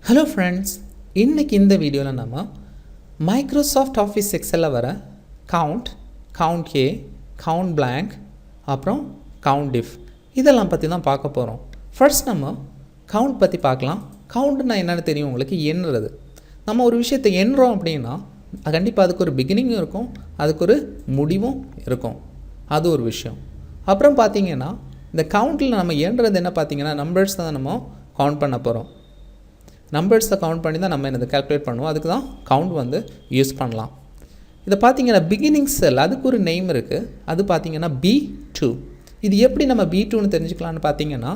Hello friends, இன்றைக்கி இந்த வீடியோவில் நம்ம மைக்ரோசாஃப்ட் ஆஃபீஸ் எக்ஸலில் வர கவுண்ட், கவுண்ட் ஏ, கவுண்ட் பிளாங்க், அப்புறம் கவுண்ட் டிஃப் இதெல்லாம் பற்றி தான் பார்க்க போகிறோம். ஃபர்ஸ்ட் நம்ம கவுண்ட் பற்றி பார்க்கலாம். கவுண்ட்னா என்னென்னு தெரியும் உங்களுக்கு, எண்ணுறது. நம்ம ஒரு விஷயத்தை எண்ணுறோம் அப்படின்னா கண்டிப்பாக அதுக்கு ஒரு பிகினிங்கும் இருக்கும், அதுக்கு ஒரு முடிவும் இருக்கும். அது ஒரு விஷயம். அப்புறம் பார்த்திங்கன்னா இந்த கவுண்டில் நம்ம எண்ணுறது என்ன பார்த்திங்கன்னா நம்பர்ஸ் தான் நம்ம கவுண்ட் பண்ண போகிறோம். நம்பர்ஸை கவுண்ட் பண்ணி தான் நம்ம என்னது கால்குலேட் பண்ணுவோம். அதுக்கு தான் கவுண்ட் யூஸ் பண்ணலாம். இதை பார்த்திங்கன்னா பிகினிங் செல் அதுக்கு ஒரு நேம் இருக்குது. அது பார்த்திங்கன்னா B2. இது எப்படி நம்ம B2ன்னு தெரிஞ்சுக்கலான்னு பார்த்தீங்கன்னா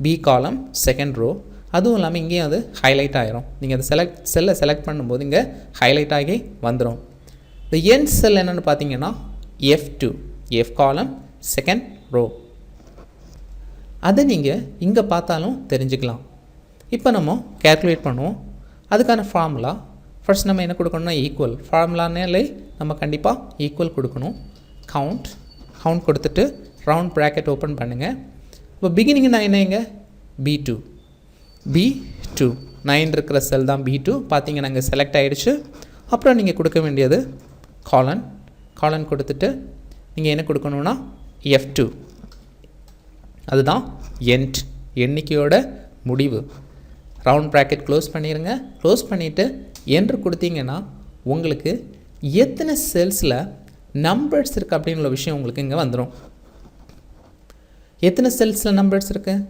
B காலம் செகண்ட் ரோ, அதுவும் இல்லாமல் இங்கேயும் அது ஹைலைட் ஆகிரும். நீங்கள் அந்த செல்லை செலக்ட் பண்ணும்போது இங்கே ஹைலைட் ஆகி வந்துடும். இந்த எண்ட் செல் என்னென்னு பார்த்தீங்கன்னா F2, F காலம் செகண்ட் ரோ. அதை நீங்கள் இங்கே பார்த்தாலும் தெரிஞ்சுக்கலாம். இப்போ நம்ம கேல்குலேட் பண்ணுவோம். அதுக்கான ஃபார்முலா ஃபர்ஸ்ட் நம்ம என்ன கொடுக்கணும்னா ஈக்குவல். ஃபார்முலானாலே நம்ம கண்டிப்பாக ஈக்குவல் கொடுக்கணும். கவுண்ட் கொடுத்துட்டு ரவுண்ட் ப்ராக்கெட் ஓப்பன் பண்ணுங்கள். இப்போ பிகினிங் நான் என்னங்க B2 9 இருக்கிற செல் தான் B2. பார்த்தீங்கன்னா இங்கே செலக்ட் ஆகிடுச்சு. அப்புறம் நீங்கள் கொடுக்க வேண்டியது காலன் கொடுத்துட்டு நீங்கள் என்ன கொடுக்கணுன்னா F2, அதுதான் எண்ணிக்கையோட முடிவு. ரவுண்ட் ப்ராக்கெட் க்ளோஸ் பண்ணிடுங்க. க்ளோஸ் பண்ணிவிட்டு என்ட்ரு கொடுத்தீங்கன்னா உங்களுக்கு எத்தனை செல்ஸில் நம்பர்ஸ் இருக்குது அப்படின்ற விஷயம் உங்களுக்கு இங்கே வந்துடும். எத்தனை செல்ஸில் நம்பர்ஸ் இருக்குது?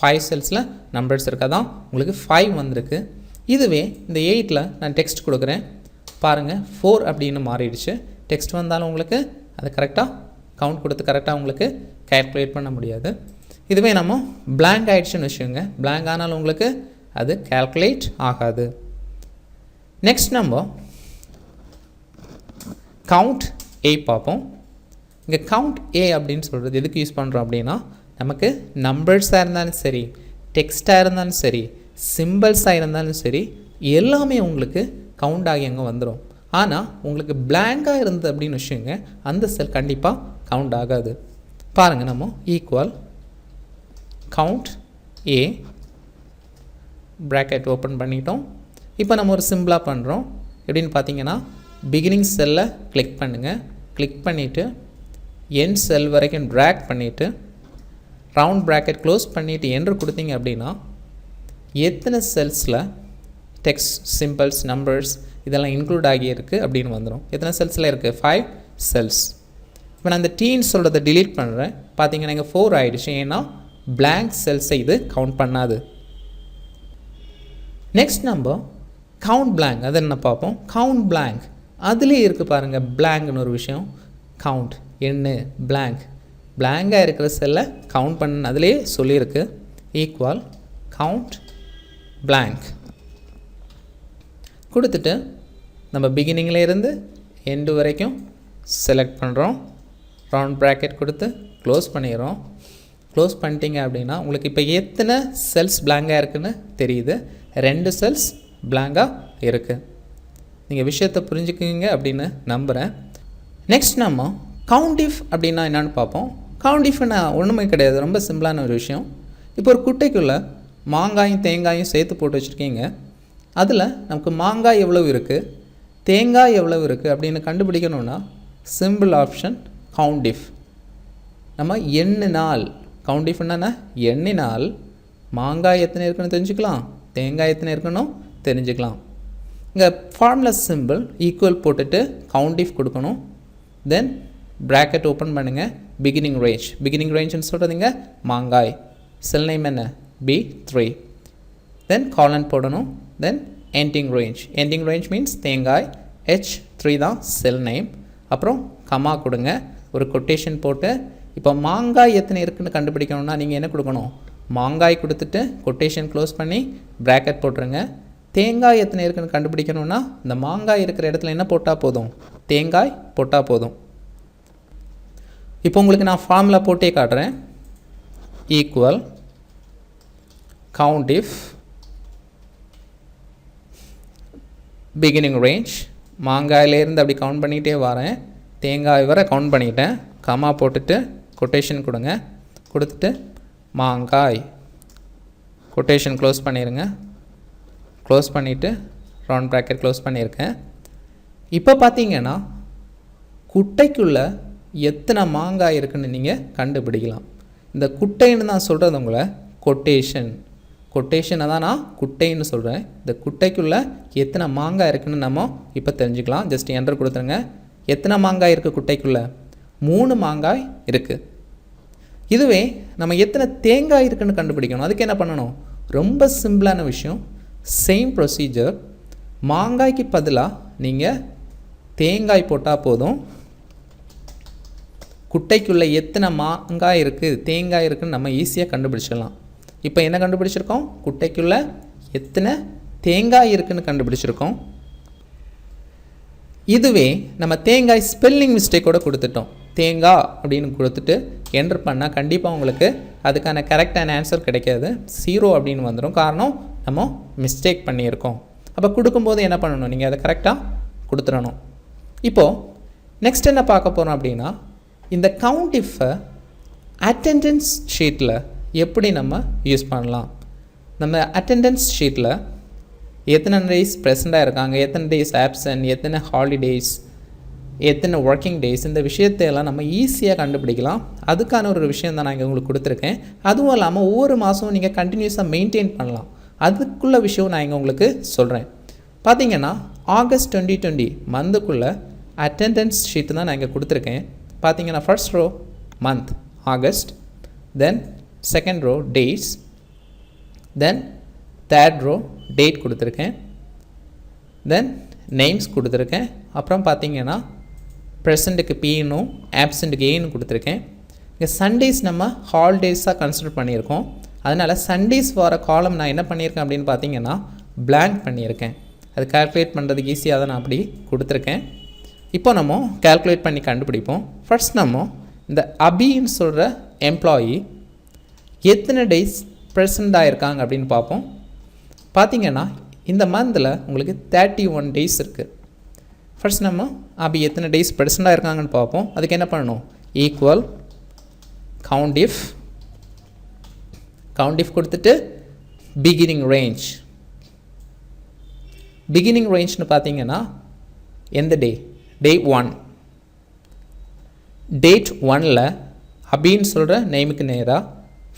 5 செல்ஸில் நம்பர்ஸ் இருக்குது. அதான் உங்களுக்கு 5 வந்திருக்கு. இதுவே இந்த 8ல் நான் டெக்ஸ்ட் கொடுக்குறேன் பாருங்கள், 4 அப்படின்னு மாறிடுச்சு. டெக்ஸ்ட் வந்தாலும் உங்களுக்கு அதை கரெக்டாக கவுண்ட் கொடுத்து கரெக்டாக உங்களுக்கு கேல்குலேட் பண்ண முடியாது. இதுவே நம்ம பிளாங்க் ஆகிடுச்சுன்னு வச்சுக்கோங்க. பிளாங்க் ஆனாலும் உங்களுக்கு அது கால்குலேட் ஆகாது. நெக்ஸ்ட் நம்ம கவுண்ட் ஏ பார்ப்போம். இங்கே கவுண்ட் ஏ அப்படின்னு சொல்கிறது எதுக்கு யூஸ் பண்ணுறோம் அப்படின்னா நமக்கு நம்பர்ஸாக இருந்தாலும் சரி, டெக்ஸ்ட்டாக இருந்தாலும் சரி, சிம்பிள்ஸாக இருந்தாலும் சரி, எல்லாமே உங்களுக்கு கவுண்ட் ஆகி அங்கே வந்துடும். ஆனால் உங்களுக்கு பிளாங்காக இருந்தது அப்படின்னு வச்சுக்கோங்க, அந்த செல் கண்டிப்பாக கவுண்ட் ஆகாது. பாருங்கள், நம்ம ஈக்குவல் கவுண்ட் ஏ ப்ராக்கெட் ஓப்பன் பண்ணிட்டோம். இப்போ நம்ம ஒரு சிம்பிளாக பண்ணுறோம். எப்படின்னு பார்த்தீங்கன்னா பிகினிங் செல்லை கிளிக் பண்ணுங்கள். கிளிக் பண்ணிவிட்டு எண்ட் செல் வரைக்கும் ட்ராக் பண்ணிவிட்டு ரவுண்ட் ப்ராக்கெட் க்ளோஸ் பண்ணிவிட்டு என்ட்ரு கொடுத்தீங்க அப்படின்னா எத்தனை செல்ஸில் டெக்ஸ்ட், சிம்பிள்ஸ், நம்பர்ஸ் இதெல்லாம் இன்க்ளூட் ஆகியிருக்கு அப்படின்னு வந்துடும். எத்தனை செல்ஸில் இருக்குது? 5 செல்ஸ். இப்போ நான் அந்த டீன்னு சொல்கிறத டிலீட் பண்ணுறேன். பார்த்தீங்கன்னா இங்கே 4 ஆகிடுச்சு. ஏன்னா பிளாங்க் செல்ஸை இது கவுண்ட் பண்ணாது. நெக்ஸ்ட் நம்ம கவுண்ட் பிளாங்க், அது என்ன பார்ப்போம். கவுண்ட் பிளாங்க் அதுலேயே இருக்குது பாருங்கள், பிளாங்க்னு ஒரு விஷயம். கவுண்ட் எண்ணு பிளாங்காக இருக்கிற செல்லை கவுண்ட் பண்ண அதுலேயே சொல்லியிருக்கு. ஈக்குவல் கவுண்ட் பிளாங்க் கொடுத்துட்டு நம்ம பிகினிங்கில் இருந்து எண்டு வரைக்கும் செலக்ட் பண்ணுறோம். ரவுண்ட் ப்ராக்கெட் கொடுத்து க்ளோஸ் பண்ணிடுறோம். க்ளோஸ் பண்ணிட்டீங்க அப்படின்னா உங்களுக்கு இப்போ எத்தனை செல்ஸ் பிளாங்காக இருக்குதுன்னு தெரியுது. 2 செல்ஸ் பிளாங்காக இருக்குது. நீங்கள் விஷயத்தை புரிஞ்சுக்குவீங்க அப்படின்னு நம்புகிறேன். நெக்ஸ்ட் நம்ம கவுண்ட் டிஃப் அப்படின்னா என்னான்னு பார்ப்போம். கவுண்ட் டிஃப்னா ஒன்றுமே கிடையாது, ரொம்ப சிம்பிளான ஒரு விஷயம். இப்போ ஒரு குட்டைக்குள்ளே மாங்காயும் தேங்காயும் சேர்த்து போட்டு வச்சுருக்கீங்க. அதில் நமக்கு மாங்காய் எவ்வளவு இருக்குது, தேங்காய் எவ்வளவு இருக்குது அப்படின்னு கண்டுபிடிக்கணுன்னா சிம்பிள் ஆப்ஷன் கவுண்ட் டிஃப். நம்ம எண்ணினால், கவுண்ட் டிஃப்னா எண்ணினால் மாங்காய் எத்தனை இருக்குன்னு தெரிஞ்சுக்கலாம், தேங்காய் எத்தனை இருக்கணும் தெரிஞ்சுக்கலாம். இங்கே ஃபார்முலா சிம்பிள் ஈக்குவல் போட்டுட்டு கவுண்ட் டிஃப் கொடுக்கணும். தென் ப்ராக்கெட் ஓப்பன் பண்ணுங்கள். பிகினிங் ரேஞ்சுன்னு சொல்கிறதுங்க மாங்காய். செல் நேம் என்ன? B3. தென் காலன் போடணும். தென் எண்டிங் ரேஞ்ச் மீன்ஸ் தேங்காய். H3 தான் செல் நேம். அப்புறம் கமா கொடுங்க, ஒரு கொட்டேஷன் போட்டு. இப்போ மாங்காய் எத்தனை இருக்குதுன்னு கண்டுபிடிக்கணும்னா நீங்கள் என்ன கொடுக்கணும்? மாங்காய் கொடுத்துட்டு கொட்டேஷன் க்ளோஸ் பண்ணி ப்ராக்கெட் போட்டுருங்க. தேங்காய் எத்தனை இருக்குதுன்னு கண்டுபிடிக்கணும்னா இந்த மாங்காய் இருக்கிற இடத்துல என்ன போட்டால் போதும்? தேங்காய் போட்டால் போதும். இப்போ உங்களுக்கு நான் ஃபார்முலா போட்டே காட்டுறேன். ஈக்குவல் கவுண்ட் டிஃப் பிகினிங் ரேஞ்ச், மாங்காயிலேருந்து அப்படி கவுண்ட் பண்ணிகிட்டே வரேன், தேங்காய் வரை கவுண்ட் பண்ணிட்டேன். கமா போட்டுட்டு கொட்டேஷன் கொடுங்க. கொடுத்துட்டு மாங்காய் கொட்டேஷன் க்ளோஸ் பண்ணிடுங்க. க்ளோஸ் பண்ணிவிட்டு ரவுண்ட் ப்ராக்கெட் க்ளோஸ் பண்ணியிருக்கேன். இப்போ பார்த்தீங்கன்னா குட்டைக்குள்ளே எத்தனை மாங்காய் இருக்குன்னு நீங்கள் கண்டுபிடிக்கலாம். இந்த குட்டைன்னு நான் சொல்கிறது உங்களை கொட்டேஷனை தான் நான் குட்டைன்னு சொல்கிறேன். இந்த குட்டைக்குள்ளே எத்தனை மாங்காய் இருக்குதுன்னு நம்ம இப்போ தெரிஞ்சுக்கலாம். ஜஸ்ட் என்டர் கொடுத்துருங்க. எத்தனை மாங்காய் இருக்குது குட்டைக்குள்ளே? 3 மாங்காய் இருக்குது. இதுவே நம்ம எத்தனை தேங்காய் இருக்குதுன்னு கண்டுபிடிக்கணும். அதுக்கு என்ன பண்ணணும்? ரொம்ப சிம்பிளான விஷயம். Same procedure. மாங்காய்க்கு பதிலாக நீங்கள் தேங்காய் போட்டால் போதும். குட்டைக்குள்ளே எத்தனை மாங்காய் இருக்குது தேங்காய் இருக்குதுன்னு நம்ம ஈஸியாக கண்டுபிடிச்சிடலாம். இப்போ என்ன கண்டுபிடிச்சிருக்கோம்? குட்டைக்குள்ளே எத்தனை தேங்காய் இருக்குதுன்னு கண்டுபிடிச்சிருக்கோம். இதுவே நம்ம தேங்காய் ஸ்பெல்லிங் மிஸ்டேக்கோடு கொடுத்துட்டோம். தேங்காய் அப்படின்னு கொடுத்துட்டு என்டர் பண்ணால் கண்டிப்பாக உங்களுக்கு அதுக்கான கரெக்டான ஆன்சர் கிடைக்காது. 0 அப்படின்னு வந்துடும். காரணம் நம்ம மிஸ்டேக் பண்ணியிருக்கோம். அப்போ கொடுக்கும்போது என்ன பண்ணணும்? நீங்கள் அதை கரெக்டாக கொடுத்துடணும். இப்போது நெக்ஸ்ட் என்ன பார்க்க போகிறோம் அப்படின்னா, இந்த கவுண்ட் இஃப்பை அட்டெண்டன்ஸ் ஷீட்டில் எப்படி நம்ம யூஸ் பண்ணலாம். நம்ம அட்டெண்டன்ஸ் ஷீட்டில் எத்தனை டேஸ் ப்ரெசண்ட்டாக இருக்காங்க, எத்தனை டேஸ் ஆப்சன்ட், எத்தனை ஹாலிடேஸ், எத்தனை ஒர்க்கிங் டேஸ், இந்த விஷயத்தையெல்லாம் நம்ம ஈஸியாக கண்டுபிடிக்கலாம். அதுக்கான ஒரு விஷயம் தான் நான் இங்கே உங்களுக்கு கொடுத்துருக்கேன். அதுவும் இல்லாமல் ஒவ்வொரு மாதமும் நீங்கள் கண்டினியூஸாக மெயின்டைன் பண்ணலாம். அதுக்குள்ள விஷயம் நான் இங்கே உங்களுக்கு சொல்கிறேன். பார்த்தீங்கன்னா ஆகஸ்ட் 2020 மந்த்துக்குள்ளே அட்டெண்டன்ஸ் ஷீட்டு தான் நான் இங்கே கொடுத்துருக்கேன். பார்த்தீங்கன்னா first row month August, then second row days, then third row date கொடுத்துருக்கேன், தென் நேம்ஸ் கொடுத்துருக்கேன். அப்புறம் பார்த்தீங்கன்னா ப்ரெசண்ட்டுக்கு Pனும் ஆப்சண்ட்டுக்கு Aன்னு கொடுத்துருக்கேன். இங்கே சண்டேஸ் நம்ம ஹாலிடேஸாக கன்சிடர் பண்ணியிருக்கோம். அதனால் சண்டேஸ் வர காலம் நான் என்ன பண்ணியிருக்கேன் அப்படின்னு பார்த்தீங்கன்னா blank பண்ணியிருக்கேன். அது கால்குலேட் பண்ணுறதுக்கு ஈஸியாக தான் நான் அப்படி கொடுத்துருக்கேன். இப்போ நம்ம கால்குலேட் பண்ணி கண்டுபிடிப்போம். ஃபர்ஸ்ட் நம்ம இந்த அபின்னு சொல்கிற எம்ப்ளாயி எத்தனை டேஸ் ப்ரெசண்ட்டாக இருக்காங்க அப்படின்னு பார்ப்போம். பார்த்தீங்கன்னா இந்த மந்தில் உங்களுக்கு 31 டேஸ் இருக்குது. ஃபர்ஸ்ட் நம்ம அபி எத்தனை டேஸ் ப்ரெசண்ட்டாக இருக்காங்கன்னு பார்ப்போம். அதுக்கு என்ன பண்ணணும்? ஈக்குவல் கவுண்ட் இஃப் கொடுத்துட்டு பிகினிங் ரேஞ்ச்னு பார்த்தீங்கன்னா எந்த டே 1, டேட் 1ல் அபின்னு சொல்கிற நேமுக்கு நேராக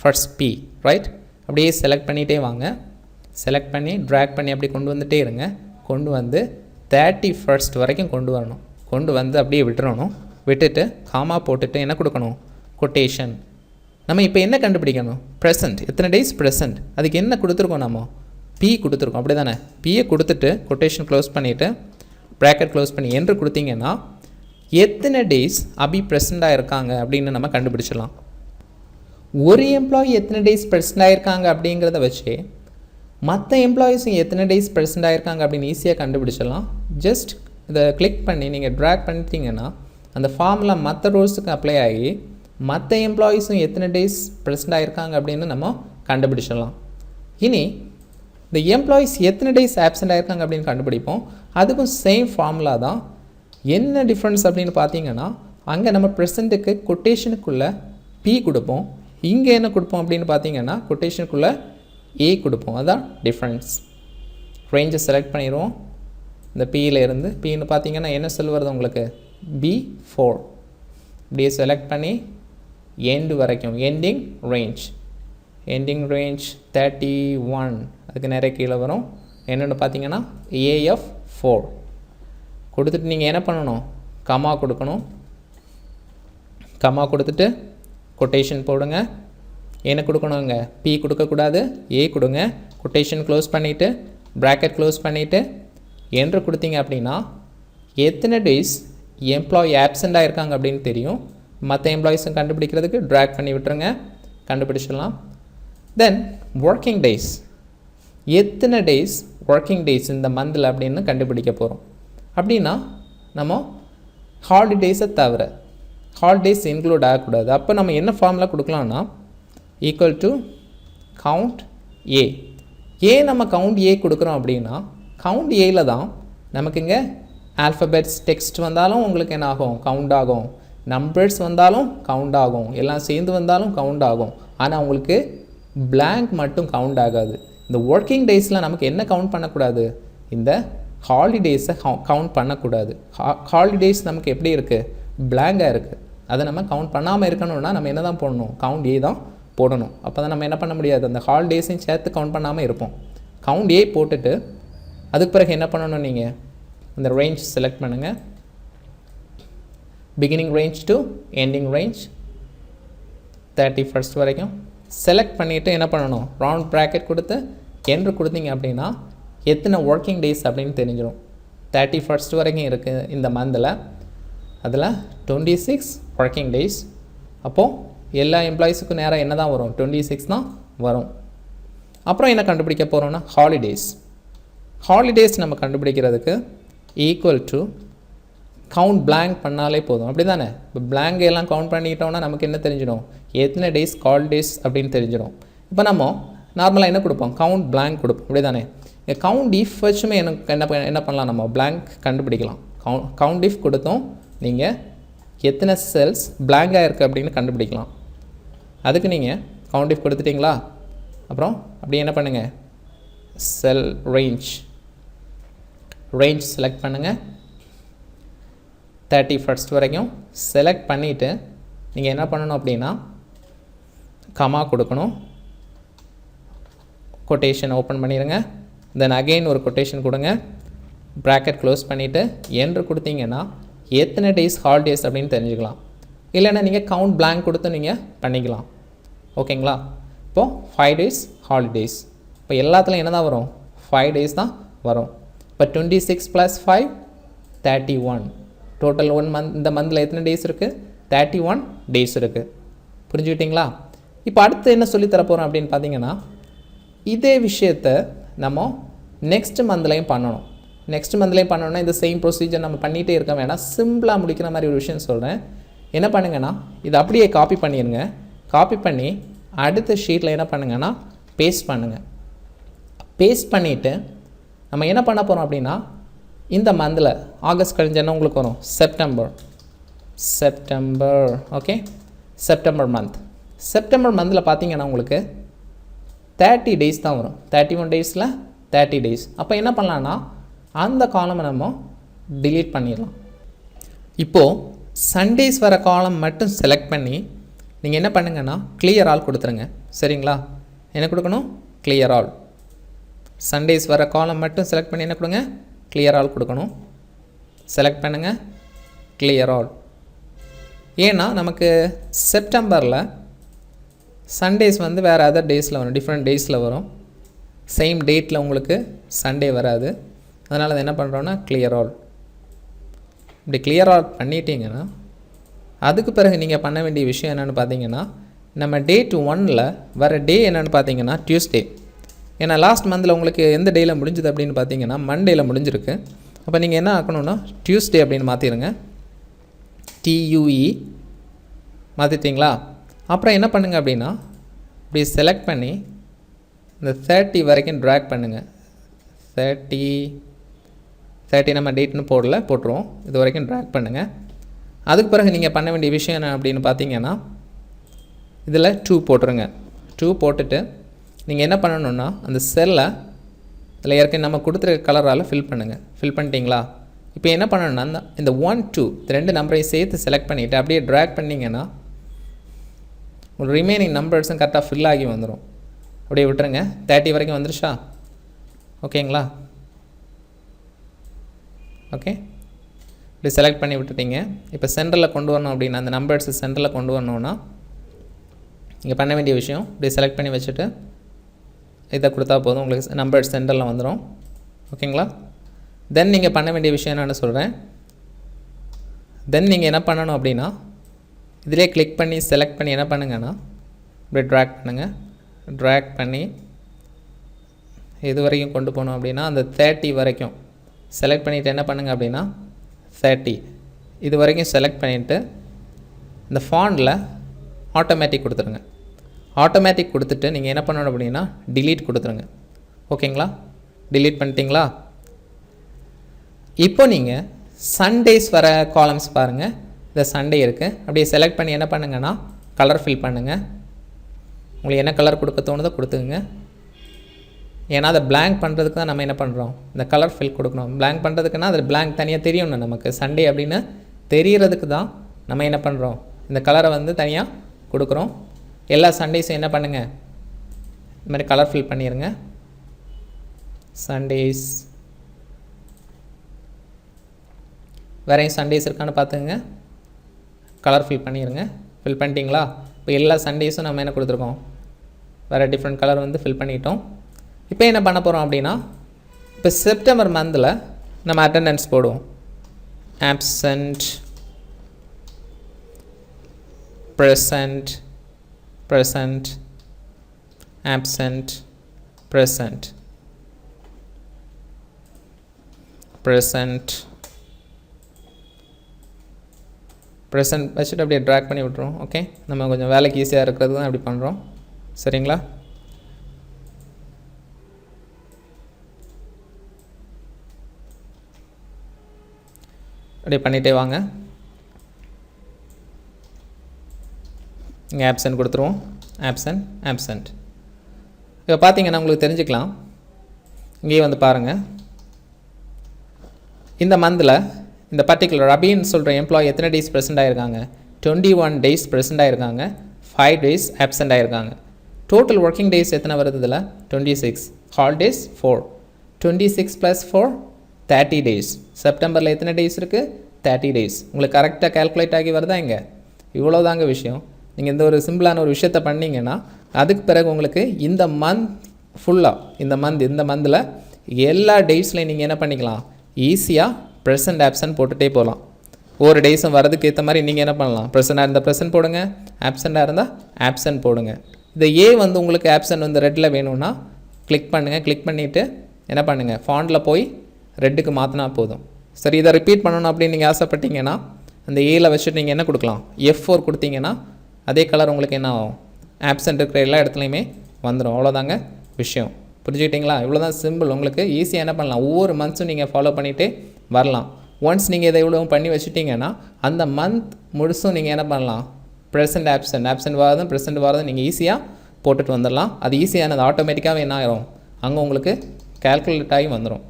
ஃபர்ஸ்ட் P, ரைட்? அப்படியே செலக்ட் பண்ணிகிட்டே வாங்க. செலக்ட் பண்ணி ட்ராக் பண்ணி அப்படி கொண்டு வந்துகிட்டே இருங்க. கொண்டு வந்து 31st வரைக்கும் கொண்டு வரணும். கொண்டு வந்து அப்படியே விட்டுறணும். விட்டுட்டு காமா போட்டுட்டு என்ன கொடுக்கணும்? கொட்டேஷன். நம்ம இப்போ என்ன கண்டுபிடிக்கணும்? ப்ரெசன்ட். எத்தனை டேஸ் ப்ரெசன்ட். அதுக்கு என்ன கொடுத்துருக்கோம்? நம்ம P கொடுத்துருக்கோம். அப்படி தானே? Pயை கொடுத்துட்டு கொட்டேஷன் க்ளோஸ் பண்ணிவிட்டு ப்ராக்கெட் க்ளோஸ் பண்ணி என்று கொடுத்தீங்கன்னா எத்தனை டேஸ் அபி ப்ரெசண்ட்டாக இருக்காங்க அப்படின்னு நம்ம கண்டுபிடிச்சிடலாம். ஒரு எம்ப்ளாயி எத்தனை டேஸ் ப்ரெசண்ட்டாக இருக்காங்க அப்படிங்கிறத வச்சு மற்ற எம்ப்ளாயீஸும் எத்தனை டேஸ் ப்ரெசண்ட்டாக இருக்காங்க அப்படின்னு ஈஸியாக கண்டுபிடிச்சிடலாம். ஜஸ்ட் இதை கிளிக் பண்ணி நீங்கள் ட்ராக் பண்ணிட்டீங்கன்னா அந்த ஃபார்முலா மற்ற ரோல்ஸுக்கு அப்ளை ஆகி மற்ற எம்ப்ளாயீஸும் எத்தனை டேஸ் ப்ரெசண்ட்டாக இருக்காங்க அப்படின்னு நம்ம கண்டுபிடிச்சிடலாம். இனி இந்த எம்ப்ளாயீஸ் எத்தனை டேஸ் ஆப்சென்ட் ஆகிருக்காங்க அப்படின்னு கண்டுபிடிப்போம். அதுக்கும் சேம் ஃபார்முலா தான். என்ன டிஃப்ரென்ஸ் அப்படின்னு பார்த்தீங்கன்னா அங்கே நம்ம ப்ரெசண்ட்டுக்கு கொட்டேஷனுக்குள்ளே P கொடுப்போம். இங்கே என்ன கொடுப்போம் அப்படின்னு பார்த்தீங்கன்னா கொட்டேஷனுக்குள்ளே A கொடுப்போம். அதுதான் டிஃப்ரென்ஸ். ரேஞ்சை செலக்ட் பண்ணிடுவோம். இந்த Pயில் இருந்து Pன்னு பார்த்தீங்கன்னா என்ன செல் வருது உங்களுக்கு? B4. இப்படியே செலக்ட் பண்ணி எண்டு வரைக்கும் எண்டிங் ரேஞ்ச் 31. அதுக்கு நிறைய கீழே வரும். என்னென்னு பார்த்தீங்கன்னா AF4 கொடுத்துட்டு நீங்கள் என்ன பண்ணணும்? கமா கொடுக்கணும். கமா கொடுத்துட்டு கொட்டேஷன் போடுங்க. என்ன கொடுக்கணுங்க? P கொடுக்கக்கூடாது, A கொடுங்க. கொட்டேஷன் க்ளோஸ் பண்ணிவிட்டு ப்ராக்கெட் க்ளோஸ் பண்ணிவிட்டு என்று கொடுத்தீங்க அப்படின்னா எத்தனை டேஸ் எம்ப்ளாயி ஆப்சென்ட்டாக இருக்காங்க அப்படின்னு தெரியும். மற்ற எம்ப்ளாயீஸும் கண்டுபிடிக்கிறதுக்கு ட்ராக் பண்ணி விட்டுருங்க, கண்டுபிடிச்சிடலாம். தென் ஒர்க்கிங் டேஸ், எத்தனை டேஸ் ஒர்க்கிங் டேஸ் இந்த மந்தில் அப்படின்னு கண்டுபிடிக்க போகிறோம். அப்படின்னா நம்ம ஹாலிடேஸை தவிர ஹாலிடேஸ் இன்க்ளூட் ஆகக்கூடாது. அப்போ நம்ம என்ன ஃபார்முலா கொடுக்கலாம்னா ஈக்குவல் டு கவுண்ட் ஏ. ஏன் நம்ம கவுண்ட் ஏ கொடுக்குறோம் அப்படின்னா கவுண்ட் ஏயில் தான் நமக்கு இங்கே ஆல்ஃபபெட்ஸ் டெக்ஸ்ட் வந்தாலும் உங்களுக்கு என்ன ஆகும்? கவுண்ட் ஆகும். நம்பர்ஸ் வந்தாலும் கவுண்ட் ஆகும். எல்லாம் சேர்ந்து வந்தாலும் கவுண்ட் ஆகும். ஆனால் உங்களுக்கு blank மட்டும் கவுண்ட் ஆகாது. இந்த ஒர்க்கிங் டேஸில் நமக்கு என்ன கவுண்ட் பண்ணக்கூடாது, இந்த ஹாலிடேஸை கவுண்ட் பண்ணக்கூடாது. ஹாலிடேஸ் நமக்கு எப்படி இருக்குது, பிளாங்காக இருக்குது. அதை நம்ம கவுண்ட் பண்ணாமல் இருக்கணும்னா நம்ம என்ன தான் போடணும், கவுண்ட் ஏ தான் போடணும். அப்போ தான் நம்ம என்ன பண்ண முடியாது, அந்த ஹாலிடேஸையும் சேர்த்து கவுண்ட் பண்ணாமல் இருப்போம். கவுண்ட் ஏ போட்டுட்டு அதுக்கு பிறகு என்ன பண்ணணும், நீங்கள் இந்த ரேஞ்ச் செலக்ட் பண்ணுங்கள். Beginning range to ending range 31st வரைக்கும் செலக்ட் பண்ணிவிட்டு என்ன பண்ணணும், ரவுண்ட் ப்ராக்கெட் கொடுத்து என்று கொடுத்தீங்க அப்படின்னா எத்தனை ஒர்க்கிங் டேஸ் அப்படின்னு தெரிஞ்சிடும். 31st வரைக்கும் இருக்குது இந்த மந்தில், அதில் 26 ஒர்க்கிங் டேஸ். அப்போது எல்லா எம்ப்ளாயீஸுக்கும் நேராக என்ன தான் வரும், 26 தான் வரும். அப்புறம் என்ன கண்டுபிடிக்க போகிறோன்னா ஹாலிடேஸ். ஹாலிடேஸ் நம்ம கண்டுபிடிக்கிறதுக்கு ஈக்குவல் டு கவுண்ட் பிளாங்க் பண்ணாலே போதும், அப்படி தானே. இப்போ பிளாங்க் எல்லாம் கவுண்ட் பண்ணிக்கிட்டோம்னா நமக்கு என்ன தெரிஞ்சிடும், எத்தனை டேஸ் ஹாலிடேஸ் அப்படின்னு தெரிஞ்சிடும். இப்போ நம்ம நார்மலாக என்ன கொடுப்போம், கவுண்ட் பிளாங்க் கொடுப்போம், அப்படி தானே. இங்கே கவுண்ட் இஃப் வச்சுமே எனக்கு என்ன பண்ணலாம், நம்ம பிளாங்க் கண்டுபிடிக்கலாம். கவுண்ட் இஃப் கொடுத்தோம் நீங்கள் எத்தனை செல்ஸ் பிளாங்காக இருக்குது அப்படின்னு கண்டுபிடிக்கலாம். அதுக்கு நீங்கள் கவுண்ட் இஃப் கொடுத்துட்டிங்களா, அப்புறம் அப்படியே என்ன பண்ணுங்கள், செல் ரேஞ்ச் செலக்ட் பண்ணுங்கள். 31st வரைக்கும் செலக்ட் பண்ணிவிட்டு நீங்கள் என்ன பண்ணணும் அப்படின்னா கமா கொடுக்கணும். கொட்டேஷன் ஓப்பன் பண்ணிடுங்க. தென் அகெயின் ஒரு கொட்டேஷன் கொடுங்க. ப்ராக்கெட் க்ளோஸ் பண்ணிவிட்டு என்று கொடுத்தீங்கன்னா எத்தனை டேஸ் ஹாலிடேஸ் அப்படின்னு தெரிஞ்சுக்கலாம். இல்லைன்னா நீங்கள் கவுண்ட் பிளாங்க் கொடுத்து நீங்கள் பண்ணிக்கலாம். ஓகேங்களா. இப்போது 5 days ஹாலிடேஸ். இப்போ எல்லாத்துலையும் என்ன தான் வரும், 5 days தான் வரும். இப்போ 26 + 5 31. Total 1 month. இந்த மந்தில் எத்தனை டேஸ் இருக்குது, 31 days இருக்குது. புரிஞ்சுக்கிட்டிங்களா. இப்போ அடுத்து என்ன சொல்லித்தர போகிறோம் அப்படின்னு பார்த்தீங்கன்னா இதே விஷயத்தை நம்ம நெக்ஸ்ட் மந்த்லையும் பண்ணணும். நெக்ஸ்ட் மந்த்லேயும் பண்ணணும்னா இந்த சேம் ப்ரொசீஜர் நம்ம பண்ணிகிட்டே இருக்க வேணாம். சிம்பிளாக முடிக்கிற மாதிரி ஒரு விஷயம் சொல்கிறேன். என்ன பண்ணுங்கன்னா இதை அப்படியே காப்பி பண்ணிடுங்க. காப்பி பண்ணி அடுத்த ஷீட்டில் என்ன பண்ணுங்கன்னா பேஸ்ட் பண்ணுங்கள். பேஸ்ட் பண்ணிவிட்டு நம்ம என்ன பண்ண போகிறோம் அப்படின்னா இந்த மந்தில் ஆகஸ்ட் கழிஞ்சன்னா உங்களுக்கு வரும் செப்டம்பர். ஓகே, செப்டம்பர் மந்தில் பார்த்தீங்கன்னா உங்களுக்கு 30 days தான் வரும். 31 daysல 30 days. அப்போ என்ன பண்ணலான்னா அந்த காலமை நம்ம delete பண்ணிடலாம். இப்போது சண்டேஸ் வர காலம் மட்டும் செலக்ட் பண்ணி நீங்கள் என்ன பண்ணுங்கன்னா கிளியர் ஆல் கொடுத்துருங்க. சரிங்களா. என்ன கொடுக்கணும், கிளியர் ஆல். சண்டேஸ் வர காலம் மட்டும் செலக்ட் பண்ணி என்ன கொடுங்க, கிளியர் ஆல் கொடுக்கணும். செலக்ட் பண்ணுங்கள், கிளியர் ஆல். ஏன்னா நமக்கு செப்டம்பரில் சண்டேஸ் வந்து வேறு அதர் டேஸில் வரும், டிஃப்ரெண்ட் டேஸில் வரும். சேம் டேட்டில் உங்களுக்கு சண்டே வராது. அதனால் அதை என்ன பண்ணுறோன்னா கிளியர் ஆல். இப்படி கிளியர் ஆல் பண்ணிட்டீங்கன்னா அதுக்கு பிறகு நீங்கள் பண்ண வேண்டிய விஷயம் என்னென்னு பார்த்தீங்கன்னா நம்ம டேட் 1ல் வர டே என்னென்னு பார்த்தீங்கன்னா டியூஸ்டே. ஏன்னா லாஸ்ட் மந்தில் உங்களுக்கு எந்த டேயில் முடிஞ்சுது அப்படின்னு பார்த்தீங்கன்னா மண்டேயில் முடிஞ்சிருக்கு. அப்போ நீங்கள் என்ன ஆக்கணும்னா டியூஸ்டே அப்படின்னு மாற்றிடுங்க. TUE மாற்றிட்டிங்களா. அப்புறம் என்ன பண்ணுங்கள் அப்படின்னா இப்படி செலக்ட் பண்ணி இந்த 30 வரைக்கும் ட்ராக் பண்ணுங்கள். 30 நம்ம டேட்னு போட்டுருவோம். இது வரைக்கும் ட்ராக் பண்ணுங்கள். அதுக்கு பிறகு நீங்கள் பண்ண வேண்டிய விஷயம் என்ன அப்படின்னு பார்த்தீங்கன்னா இதில் 2 போட்டுருங்க. 2 போட்டுட்டு நீங்கள் என்ன பண்ணணுன்னா அந்த செல்லை இதில் ஏற்கனவே நம்ம கொடுத்துருக்க கலரால் ஃபில் பண்ணுங்கள். ஃபில் பண்ணிட்டீங்களா. இப்போ என்ன பண்ணணுன்னா இந்த 1 2 2 நம்பரையும் சேர்த்து செலக்ட் பண்ணிவிட்டு அப்படியே ட்ராக் பண்ணிங்கன்னா ஒரு ரிமைனிங் நம்பர்ஸும் கரெக்டாக ஃபில் ஆகி வந்துடும். அப்படியே விட்டுருங்க. 30 வரைக்கும் வந்துருச்சா. ஓகேங்களா. ஓகே, இப்படி செலக்ட் பண்ணி விட்டுட்டீங்க. இப்போ சென்டரில் கொண்டு வரணும் அப்படின்னா அந்த நம்பர்ஸை சென்டரில் கொண்டு வரணுன்னா நீங்கள் பண்ண வேண்டிய விஷயம் இப்படி செலக்ட் பண்ணி வச்சுட்டு இதை கொடுத்தா போதும், உங்களுக்கு நம்பர்ஸ் சென்டரில் வந்துடும். ஓகேங்களா. தென் நீங்கள் பண்ண வேண்டிய விஷயம் என்னென்னு சொல்கிறேன். தென் நீங்கள் என்ன பண்ணணும் அப்படின்னா இதிலே கிளிக் பண்ணி செலக்ட் பண்ணி என்ன பண்ணுங்கன்னா இப்படி ட்ராக் பண்ணுங்கள். ட்ராக் பண்ணி இது வரைக்கும் கொண்டு போகணும் அப்படின்னா அந்த 30 வரைக்கும் செலக்ட் பண்ணிவிட்டு என்ன பண்ணுங்கள் அப்படின்னா 30 இது வரைக்கும் செலக்ட் பண்ணிவிட்டு இந்த ஃபாண்டில் ஆட்டோமேட்டிக் கொடுத்துருங்க. ஆட்டோமேட்டிக் கொடுத்துட்டு நீங்கள் என்ன பண்ணணும் அப்படின்னா டிலீட் கொடுத்துருங்க. ஓகேங்களா. டிலீட் பண்ணிட்டீங்களா. இப்போ நீங்கள் சண்டேஸ் வர காலம்ஸ் பாருங்கள். இந்த சண்டே இருக்குது. அப்படியே செலக்ட் பண்ணி என்ன பண்ணுங்கன்னா கலர் ஃபில் பண்ணுங்கள். உங்களுக்கு என்ன கலர் கொடுக்க தோணுதோ கொடுத்துக்குங்க. ஏன்னா அதை blank பண்ணுறதுக்கு தான் நம்ம என்ன பண்ணுறோம், இந்த கலர் ஃபில் கொடுக்கணும். blank பண்ணுறதுக்குன்னா அதில் blank தனியாக தெரியணும் நமக்கு. சண்டே அப்படின்னு தெரியறதுக்கு தான் நம்ம என்ன பண்ணுறோம், இந்த கலரை வந்து தனியாக கொடுக்குறோம். எல்லா சண்டேஸும் என்ன பண்ணுங்கள், இந்த மாதிரி கலர் ஃபில் பண்ணிடுங்க. சண்டேஸ் வேறையும் சண்டேஸ் இருக்கான்னு பார்த்துங்க, கலர் ஃபில் பண்ணிடுங்க. ஃபில் பண்ணிட்டீங்களா? இப்போ எல்லா சண்டேஸும் நம்ம என்ன கொடுத்துருக்கோம், வேறு டிஃப்ரெண்ட் கலர் வந்து ஃபில் பண்ணிட்டோம். இப்போ என்ன பண்ண போகிறோம் அப்படின்னா, இப்போ செப்டம்பர் மந்தில் நம்ம அட்டெண்டன்ஸ் போடுவோம். Absent, present, present, absent, present, present, present வச்சுட்டு அப்படியே ட்ராக் பண்ணி விட்ருவோம். ஓகே, நம்ம கொஞ்சம் வேலைக்கு ஈஸியாக இருக்கிறது தான் அப்படி பண்ணுறோம். சரிங்களா? அப்படியே பண்ணிகிட்டே வாங்க. இங்கே ஆப்சண்ட் கொடுத்துருவோம். Absent, absent. இப்போ பார்த்தீங்கன்னா உங்களுக்கு தெரிஞ்சுக்கலாம். இங்கேயே வந்து பாருங்கள், இந்த மந்தில் இந்த பர்டிகுலர் ரபின்னு சொல்கிற எம்ப்ளாயி எத்தனை டேஸ் ப்ரெசென்ட் ஆகிருக்காங்க, 21 டேஸ் ப்ரெசென்ட் ஆகிருக்காங்க, 5 டேஸ் ஆப்சென்ட் ஆகிருக்காங்க. டோட்டல் ஒர்க்கிங் டேஸ் எத்தனை வருது இதில், 26. ஹாலிடேஸ் 4. 26 + 4 30 டேஸ். செப்டம்பரில் எத்தனை டேஸ் இருக்குது, 30 டேஸ். உங்களுக்கு கரெக்டாக கேல்குலேட் ஆகி வருதா? இங்கே இவ்வளோதாங்க விஷயம். நீங்கள் இந்த ஒரு சிம்பிளான ஒரு விஷயத்தை பண்ணிங்கன்னா அதுக்கு பிறகு உங்களுக்கு இந்த மந்த் ஃபுல்லாக, இந்த மந்தில் எல்லா டேஸ்லையும் நீங்கள் என்ன பண்ணிக்கலாம், ஈஸியாக ப்ரெசென்ட் ஆப்சன்ட் போட்டுகிட்டே போகலாம். ஒவ்வொரு டேஸும் வரதுக்கு ஏற்ற மாதிரி நீங்கள் என்ன பண்ணலாம், ப்ரெசென்ட்டாக இருந்தால் ப்ரெசென்ட் போடுங்க, ஆப்சென்ட்டாக இருந்தால் ஆப்சென்ட் போடுங்க. இந்த ஏ வந்து உங்களுக்கு ஆப்சென்ட் வந்து ரெட்டில் வேணும்னா கிளிக் பண்ணுங்கள். கிளிக் பண்ணிவிட்டு என்ன பண்ணுங்கள், ஃபாண்டில் போய் ரெட்டுக்கு மாற்றினா போதும். சரி, இதை ரிப்பீட் பண்ணணும் அப்படின்னு நீங்கள் ஆசைப்பட்டீங்கன்னா அந்த ஏல வச்சுட்டு நீங்கள் என்ன கொடுக்கலாம், F4 கொடுத்தீங்கன்னா அதே கலர் உங்களுக்கு என்ன ஆகும், ஆப்சென்ட் இருக்கிற எல்லா இடத்துலையுமே வந்துடும். அவ்வளோதாங்க விஷயம். புரிஞ்சுக்கிட்டிங்களா? இவ்வளோ தான் சிம்பிள். உங்களுக்கு ஈஸியாக என்ன பண்ணலாம், ஒவ்வொரு மந்த்ஸும் நீங்கள் ஃபாலோ பண்ணிகிட்டே வரலாம். ஒன்ஸ் நீங்கள் இதை இவ்வளோ பண்ணி வச்சுட்டிங்கன்னா அந்த மந்த் முழுசும் நீங்கள் என்ன பண்ணலாம், ப்ரெசென்ட் ஆப்சென்ட், ஆப்சென்ட் வரதும் ப்ரெசென்ட் வரதும் நீங்கள் ஈஸியாக போட்டுட்டு வந்துடலாம். அது ஈஸியானது ஆட்டோமேட்டிக்காகவே என்ன ஆகிரும், அங்கே உங்களுக்கு கேல்குலேட் ஆகி வந்துடும்.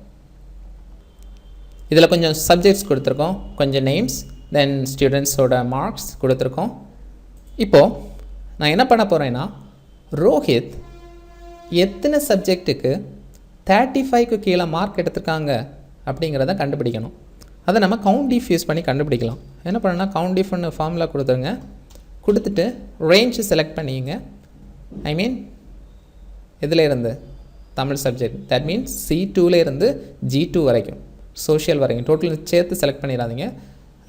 இதில் கொஞ்சம் சப்ஜெக்ட்ஸ் கொடுத்துருக்கோம், கொஞ்சம் நேம்ஸ், தென் ஸ்டூடெண்ட்ஸோட மார்க்ஸ் கொடுத்துருக்கோம். இப்போது நான் என்ன பண்ண போகிறேன்னா, ரோஹித் எத்தனை சப்ஜெக்ட்டுக்கு 35க்கு கீழே மார்க் எடுத்திருக்காங்க அப்படிங்கிறத கண்டுபிடிக்கணும். அதை நம்ம கவுண்டிஃப் யூஸ் பண்ணி கண்டுபிடிக்கலாம். என்ன பண்ணணும்னா, கவுண்டிஃப்னு ஃபார்முலா கொடுத்துருங்க. கொடுத்துட்டு ரேஞ்சு செலக்ட் பண்ணிங்க. ஐ மீன் இதில் இருந்து தமிழ் சப்ஜெக்ட், தட் மீன்ஸ் C2லேருந்து G2 வரைக்கும், சோஷியல் வரைக்கும் டோட்டல் சேர்த்து செலக்ட் பண்ணிடாதீங்க.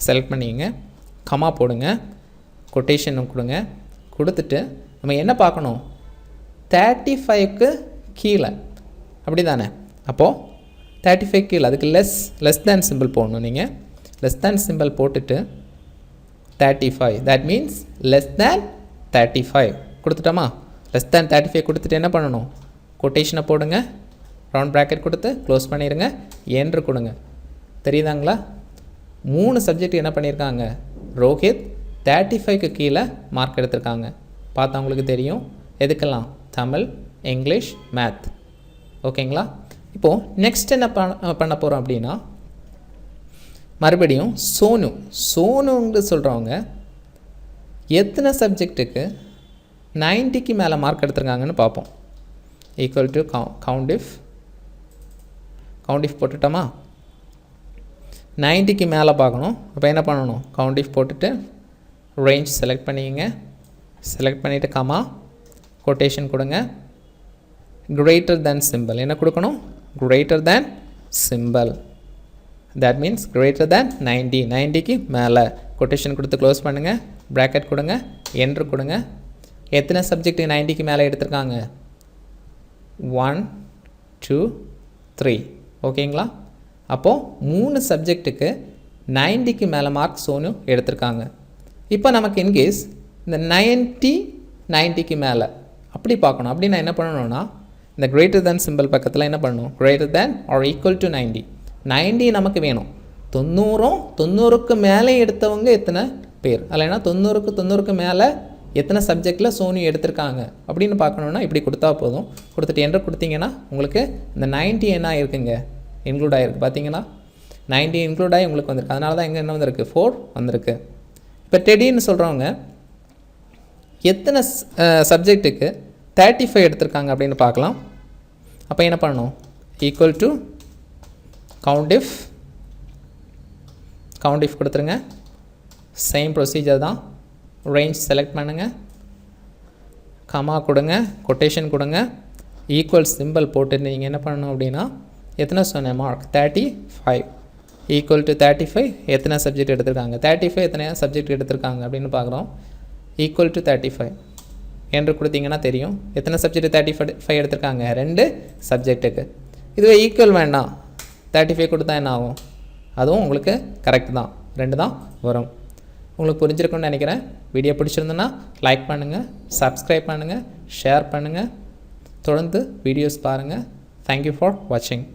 செலக்ட் பண்ணிங்க, கமா போடுங்க, கொட்டேஷன் கொடுங்க. கொடுத்துட்டு நம்ம என்ன பார்க்கணும், 35க்கு கீழே, அப்படி தானே? அப்போது 35 கீழே, அதுக்கு லெஸ் தேன் சிம்பிள் போடணும். நீங்கள் லெஸ் தேன் சிம்பிள் போட்டுட்டு 35, தட் மீன்ஸ் லெஸ் தேன் 35 கொடுத்துட்டோமா? லெஸ் தேன் 35 கொடுத்துட்டு என்ன பண்ணணும், கொட்டேஷனை போடுங்க, ரவுண்ட் ப்ராக்கெட் கொடுத்து க்ளோஸ் பண்ணிடுங்க, என்று கொடுங்க. தெரியுதாங்களா? 3 சப்ஜெக்ட் என்ன பண்ணியிருக்காங்க, ரோஹித் 35க்கு கீழே மார்க் எடுத்திருக்காங்க. பார்த்தா உங்களுக்கு தெரியும். எதுக்கெல்லாம், தமிழ், இங்கிலீஷ், மேத். ஓகேங்களா? இப்போது நெக்ஸ்ட் என்ன பண்ண போகிறோம் அப்படின்னா, மறுபடியும் சோனுன்னு சொல்கிறவங்க எத்தனை சப்ஜெக்ட்டுக்கு 90க்கு மேலே மார்க் எடுத்துருக்காங்கன்னு பார்ப்போம். Equal to கவுண்டிஃப் போட்டுட்டோமா? 90க்கு மேலே பார்க்கணும். அப்போ என்ன பண்ணணும், கவுண்டிஃப் போட்டுட்டு ரேஞ்ச் செலக்ட் பண்ணிங்க. செலக்ட் பண்ணிவிட்டு கமா, கொட்டேஷன் கொடுங்க, greater than symbol. என்ன கொடுக்கணும், greater than symbol. that means greater than 90, 90க்கு மேலே. கொட்டேஷன் கொடுத்து க்ளோஸ் பண்ணுங்கள், ப்ராக்கெட் கொடுங்க, என்று கொடுங்க. எத்தனை சப்ஜெக்ட் 90க்கு மேலே எடுத்திருக்காங்க, 1 2 3. ஓகேங்களா? அப்போது 3 சப்ஜெக்ட்டுக்கு 90க்கு மேலே மார்க் சோனு எடுத்திருக்காங்க. இப்போ நமக்கு இன்கேஸ் இந்த 90க்கு மேலே அப்படி பார்க்கணும். அப்படி நான் என்ன பண்ணணும்னா, இந்த greater than சிம்பிள் பக்கத்தில் என்ன பண்ணணும், greater than or equal to 90 நமக்கு வேணும். 90க்கு மேலே எடுத்தவங்க எத்தனை பேர், இல்லைன்னா 90க்கு மேலே எத்தனை சப்ஜெக்டில் சோனி எடுத்திருக்காங்க அப்படின்னு பார்க்கணுன்னா இப்படி கொடுத்தா போதும். கொடுத்துட்டு என்ட்ரு கொடுத்தீங்கன்னா உங்களுக்கு இந்த 90 என்ன ஆகிருக்குங்க, இன்க்ளூட் ஆகிருக்கு. பார்த்தீங்கன்னா 90 இன்க்ளூட் ஆகி உங்களுக்கு வந்திருக்கு. அதனால தான் எங்கே என்ன வந்திருக்கு, 4 வந்திருக்கு. இப்போ டெடின்னு சொல்கிறவங்க எத்தனை சப்ஜெக்ட்டுக்கு 35 எடுத்திருக்காங்க அப்படின்னு பார்க்கலாம். அப்போ என்ன பண்ணணும், ஈக்குவல் டு கவுண்ட் இஃப் கொடுத்துருங்க. சேம் ப்ரொசீஜர் தான். ரேஞ்ச் செலக்ட் பண்ணுங்கள், கமா கொடுங்க, கொட்டேஷன் கொடுங்க, ஈக்குவல் சிம்பிள் போட்டு நீங்கள் என்ன பண்ணணும் அப்படின்னா எத்தனை சொன்னேன் மார்க் 35 ஈக்குவல் டு 35 எத்தனை சப்ஜெக்ட் எடுத்திருக்காங்க, 35 எத்தனை சப்ஜெக்ட் எடுத்திருக்காங்க அப்படின்னு பார்க்குறோம். ஈக்குவல் டு 35 என்று கொடுத்தீங்கன்னா தெரியும் எத்தனை சப்ஜெக்ட் 35 எடுத்திருக்காங்க, 2 சப்ஜெக்ட்டுக்கு. இதுவே ஈக்குவல் வேண்டாம் 35 கொடுத்தா என்ன ஆகும், அதுவும் உங்களுக்கு கரெக்ட் தான், 2 தான் வரும். உங்களுக்கு புரிஞ்சிருக்குன்னு நினைக்கிறேன். வீடியோ பிடிச்சிருந்துன்னா லைக் பண்ணுங்கள், சப்ஸ்கிரைப் பண்ணுங்கள், ஷேர் பண்ணுங்கள், தொடர்ந்து வீடியோஸ் பாருங்கள். தேங்க்யூ ஃபார் வாட்சிங்.